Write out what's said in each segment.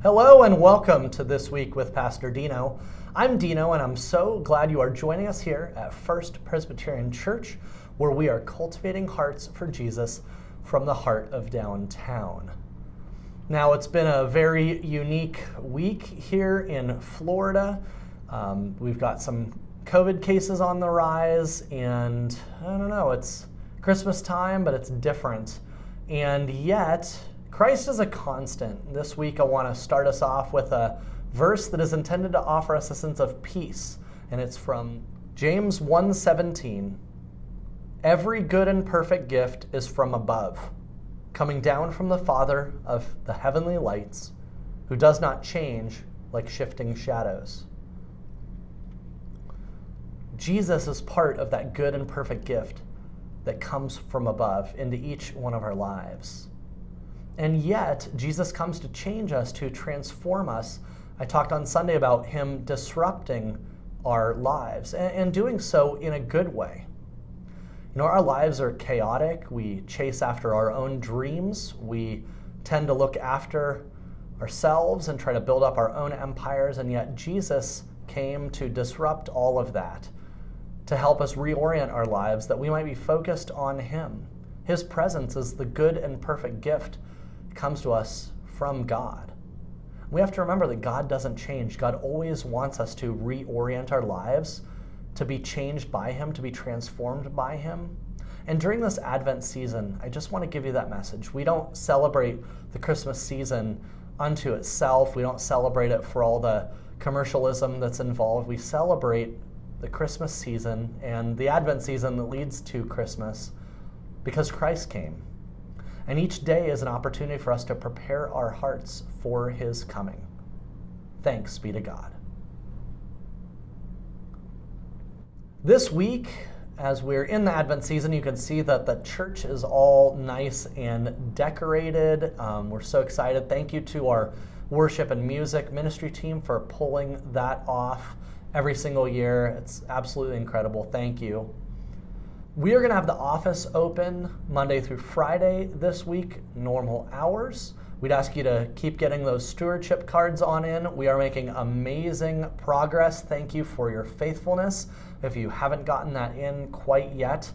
Hello and welcome to This Week with Pastor Dino. I'm Dino and I'm so glad you are joining us here at First Presbyterian Church, where we are cultivating hearts for Jesus from the heart of downtown. Now, it's been a very unique week here in Florida. We've got some COVID cases on the rise, and I don't know, it's Christmas time, but it's different. And yet, Christ is a constant. This week I want to start us off with a verse that is intended to offer us a sense of peace, and it's from James 1:17. Every good and perfect gift is from above, coming down from the Father of the heavenly lights, who does not change like shifting shadows. Jesus is part of that good and perfect gift that comes from above into each one of our lives. And yet, Jesus comes to change us, to transform us. I talked on Sunday about him disrupting our lives and doing so in a good way. You know, our lives are chaotic. We chase after our own dreams. We tend to look after ourselves and try to build up our own empires. And yet Jesus came to disrupt all of that, to help us reorient our lives that we might be focused on him. His presence is the good and perfect gift that comes to us from God. We have to remember that God doesn't change. God always wants us to reorient our lives, to be changed by him, to be transformed by him. And during this Advent season, I just want to give you that message. We don't celebrate the Christmas season unto itself. We don't celebrate it for all the commercialism that's involved. We celebrate the Christmas season and the Advent season that leads to Christmas because Christ came. And each day is an opportunity for us to prepare our hearts for his coming. Thanks be to God. This week, as we're in the Advent season, you can see that the church is all nice and decorated. We're so excited. Thank you to our worship and music ministry team for pulling that off every single year. It's absolutely incredible. Thank you. We are going to have the office open Monday through Friday this week, normal hours. We'd ask you to keep getting those stewardship cards on in. We are making amazing progress. Thank you for your faithfulness. If you haven't gotten that in quite yet,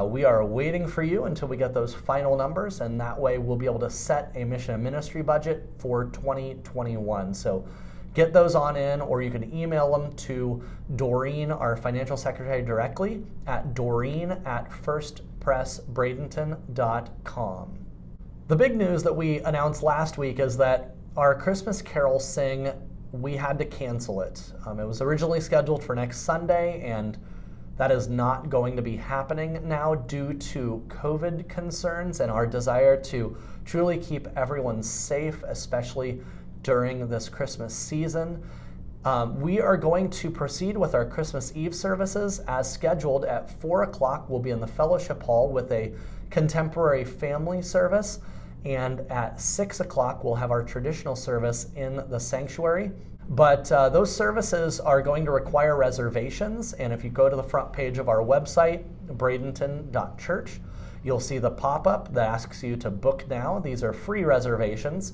we are waiting for you until we get those final numbers, and that way we'll be able to set a mission and ministry budget for 2021. So get those on in, or you can email them to Doreen, our financial secretary, directly at doreen@firstpressbradenton.com. The big news that we announced last week is that our Christmas Carol Sing, we had to cancel it. It was originally scheduled for next Sunday, and that is not going to be happening now due to COVID concerns and our desire to truly keep everyone safe, especially during this Christmas season. We are going to proceed with our Christmas Eve services as scheduled. At 4 o'clock, we'll be in the fellowship hall with a contemporary family service. And at 6 o'clock, we'll have our traditional service in the sanctuary. But those services are going to require reservations. And if you go to the front page of our website, bradenton.church, you'll see the pop-up that asks you to book now. These are free reservations.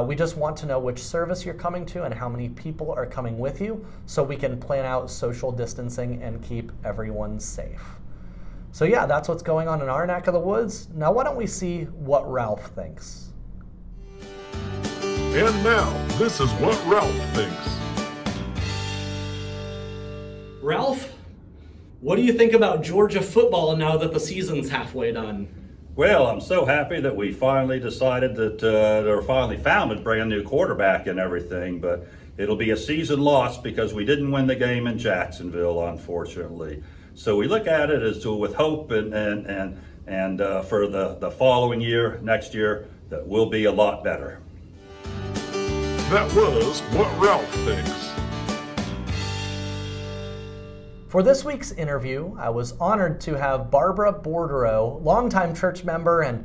We just want to know which service you're coming to and how many people are coming with you so we can plan out social distancing and keep everyone safe. So yeah, that's what's going on in our neck of the woods. Now why don't we see what Ralph thinks? And now, this is what Ralph thinks. Ralph, what do you think about Georgia football now that the season's halfway done? Well, I'm so happy that we finally decided that, or finally found a brand new quarterback and everything, but it'll be a season loss because we didn't win the game in Jacksonville, unfortunately. So we look at it as with hope and for the following year, next year, that we'll be a lot better. That was what Ralph thinks. For this week's interview, I was honored to have Barbara Bordereau, longtime church member, and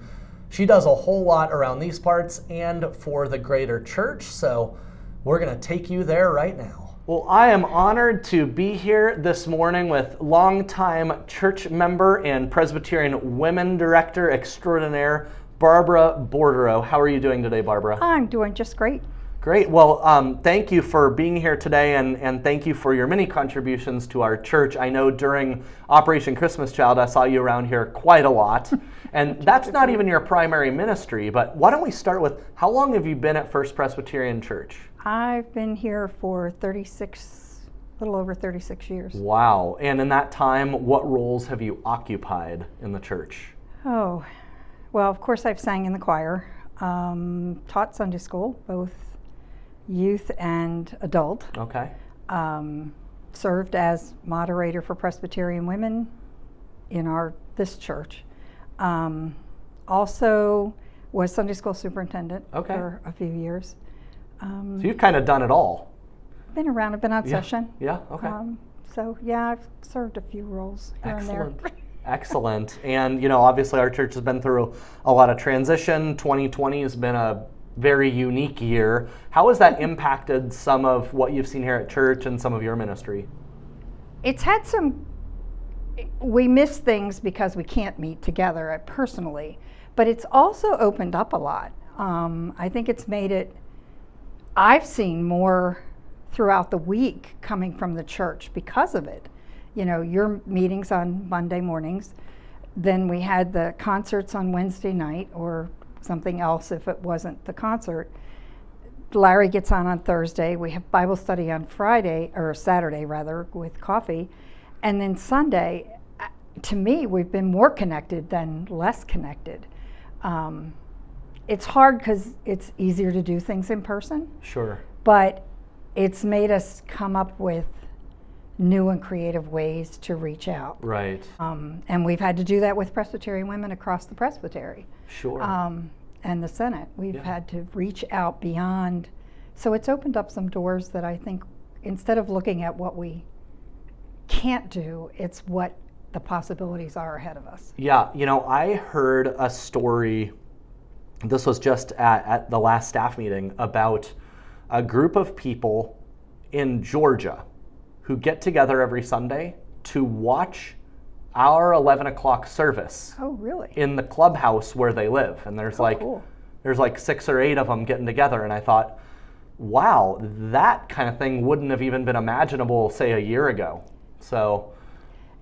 she does a whole lot around these parts and for the greater church, so we're going to take you there right now. Well, I am honored to be here this morning with longtime church member and Presbyterian Women Director Extraordinaire, Barbara Bordereau. How are you doing today, Barbara? I'm doing just great. Great. Well, thank you for being here today, and thank you for your many contributions to our church. I know during Operation Christmas Child, I saw you around here quite a lot, and that's not even your primary ministry, but why don't we start with, how long have you been at First Presbyterian Church? I've been here for a little over 36 years. Wow. And in that time, what roles have you occupied in the church? Oh, well, of course I've sang in the choir, taught Sunday school, both youth and adult. Okay. Served as moderator for Presbyterian women in this church. Also was Sunday school superintendent for a few years. So you've kind of done it all. Been around, I've been on session. Yeah, okay. So yeah, I've served a few roles here and there. Excellent. And obviously our church has been through a lot of transition. 2020 has been a very unique year. How has that impacted some of what you've seen here at church and some of your ministry? It's had we miss things because we can't meet together personally, but it's also opened up a lot. I think it's made it, I've seen more throughout the week coming from the church because of it. Your meetings on Monday mornings, then we had the concerts on Wednesday night or something else if it wasn't the concert. Larry gets on Thursday. We have Bible study on Friday, or Saturday rather, with coffee. And then Sunday, to me, we've been more connected than less connected. It's hard because it's easier to do things in person. Sure. But it's made us come up with new and creative ways to reach out. Right. And we've had to do that with Presbyterian women across the presbytery. Sure. And the Senate. We've had to reach out beyond. So it's opened up some doors that I think, instead of looking at what we can't do, it's what the possibilities are ahead of us. Yeah, I heard a story, this was just at the last staff meeting, about a group of people in Georgia who get together every Sunday to watch our 11 o'clock service. Oh, really? In the clubhouse where they live. And there's cool. There's like 6 or 8 of them getting together. And I thought, wow, that kind of thing wouldn't have even been imaginable, say, a year ago. So.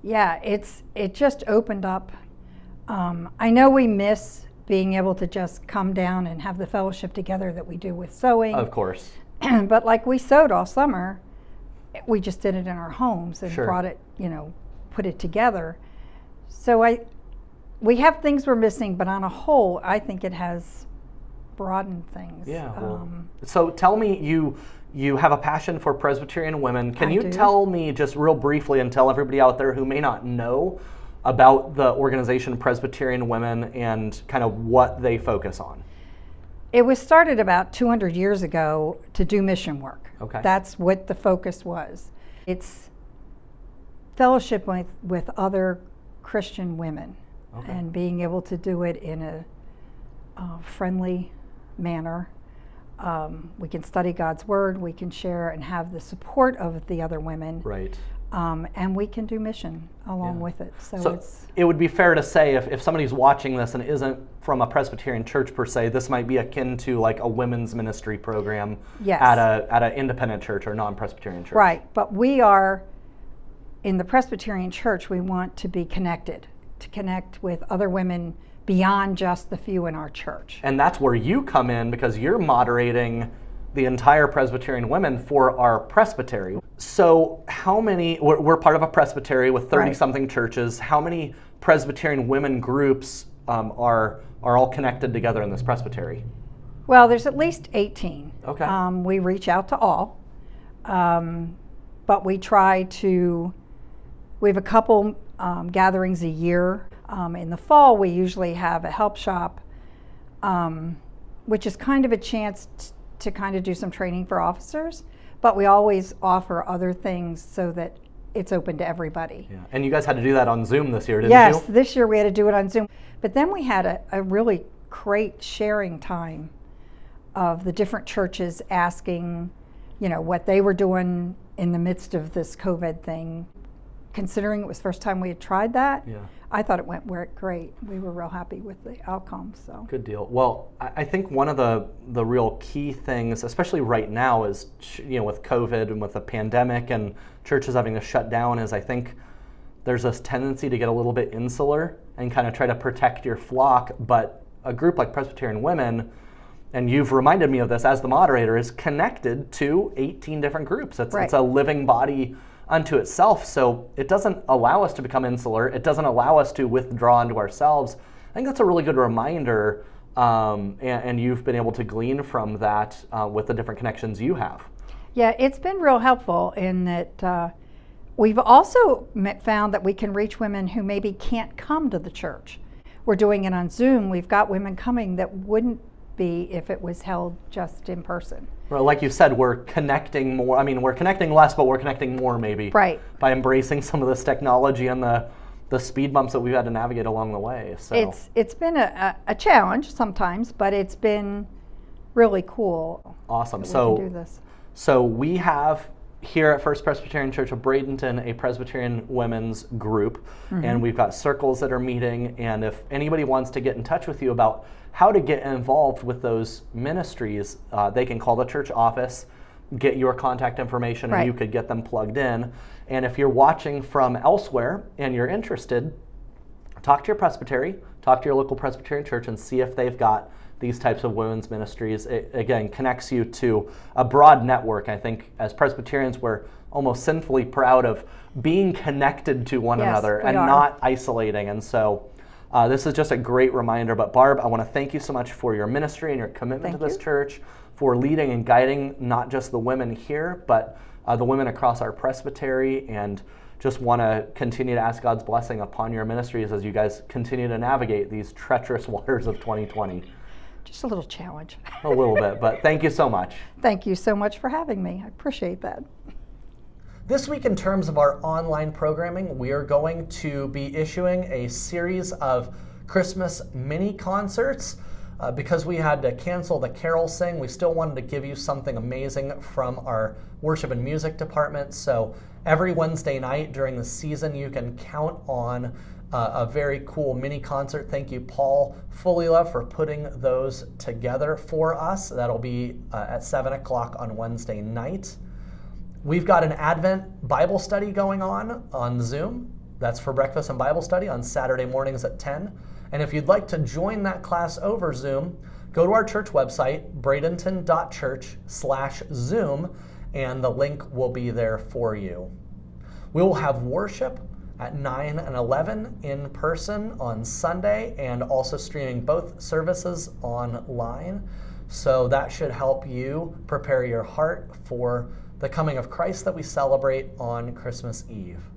Yeah, it just opened up. I know we miss being able to just come down and have the fellowship together that we do with sewing. Of course. But like we sewed all summer, we just did it in our homes and Sure. brought it, put it together. So we have things we're missing, but on a whole, I think it has broadened things. Yeah. So tell me, you have a passion for Presbyterian women. Can you tell me just real briefly, and tell everybody out there who may not know about the organization Presbyterian Women and kind of what they focus on? It was started about 200 years ago to do mission work. Okay. That's what the focus was. It's fellowship with other Christian women, and being able to do it in a friendly manner. We can study God's Word, we can share and have the support of the other women. Right. And we can do mission along with it. So it would be fair to say if somebody's watching this and isn't from a Presbyterian church per se, this might be akin to like a women's ministry program at an independent church or non-Presbyterian church. Right, but we are, in the Presbyterian church, we want to be connected, to connect with other women beyond just the few in our church. And that's where you come in, because you're moderating the entire Presbyterian women for our presbytery. So how many, we're part of a presbytery with 30-something churches. How many Presbyterian women groups are all connected together in this presbytery? Well, there's at least 18. Okay. We reach out to all, but we try to, we have a couple gatherings a year. In the fall, we usually have a help shop, which is kind of a chance to kind of do some training for officers, but we always offer other things so that it's open to everybody. Yeah. And you guys had to do that on Zoom this year, didn't you? Yes, you? this year we had to do it on Zoom. But then we had a really great sharing time of the different churches asking, what they were doing in the midst of this COVID thing. considering it was the first time we had tried that, Yeah. I thought it went great. We were real happy with the outcome. So Good deal. Well, I think one of the real key things, especially right now, is with COVID and with the pandemic and churches having to shut down, is I think there's this tendency to get a little bit insular and kind of try to protect your flock. But a group like Presbyterian Women, and you've reminded me of this as the moderator, is connected to 18 different groups. It's a living body unto itself. So it doesn't allow us to become insular. It doesn't allow us to withdraw into ourselves. I think that's a really good reminder, and you've been able to glean from that with the different connections you have. yeah, it's been real helpful in that we've also found that we can reach women who maybe can't come to the church. We're doing it on Zoom. We've got women coming that wouldn't be if it was held just in person. Well, like you said, we're connecting more. I mean, we're connecting less, but we're connecting more maybe. Right. By embracing some of this technology and the speed bumps that we've had to navigate along the way. So It's been a challenge sometimes, but it's been really cool. awesome. that we So can do this. So we have here at First Presbyterian Church of Bradenton a Presbyterian women's group, and we've got circles that are meeting. And if anybody wants to get in touch with you about how to get involved with those ministries, they can call the church office, get your contact information, and Right. you could get them plugged in. And if you're watching from elsewhere and you're interested, talk to your presbytery, talk to your local Presbyterian church, and see if they've got these types of women's ministries. It, again, connects you to a broad network. I think as Presbyterians, we're almost sinfully proud of being connected to one Yes, another we and are. not isolating. And so this is just a great reminder. But Barb, I want to thank you so much for your ministry and your commitment Thank to this you. church, for leading and guiding not just the women here, but the women across our presbytery, and just want to continue to ask God's blessing upon your ministries as you guys continue to navigate these treacherous waters of 2020. Just a little challenge. A little bit, but thank you so much. Thank you so much for having me. I appreciate that. This week, in terms of our online programming, we are going to be issuing a series of Christmas mini concerts. Because we had to cancel the carol sing, we still wanted to give you something amazing from our worship and music department. So every Wednesday night during the season, you can count on a very cool mini concert. Thank you, Paul Fulila, for putting those together for us. That'll be at 7 o'clock on Wednesday night. We've got an Advent Bible study going on Zoom. That's for breakfast and Bible study on Saturday mornings at 10. And if you'd like to join that class over Zoom, go to our church website, bradenton.church/Zoom, and the link will be there for you. We will have worship at 9 and 11 in person on Sunday, and also streaming both services online. So that should help you prepare your heart for the coming of Christ that we celebrate on Christmas Eve.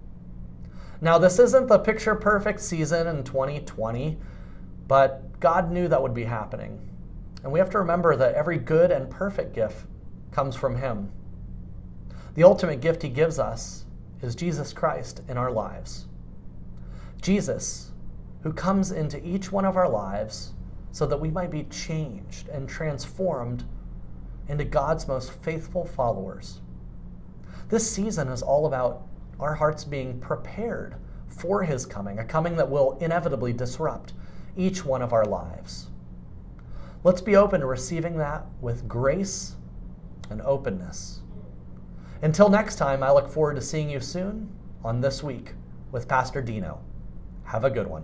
Now, this isn't the picture-perfect season in 2020, but God knew that would be happening. And we have to remember that every good and perfect gift comes from Him. The ultimate gift He gives us is Jesus Christ in our lives. Jesus, who comes into each one of our lives so that we might be changed and transformed into God's most faithful followers. This season is all about our hearts being prepared for His coming, a coming that will inevitably disrupt each one of our lives. Let's be open to receiving that with grace and openness. Until next time, I look forward to seeing you soon on This Week with Pastor Dino. Have a good one.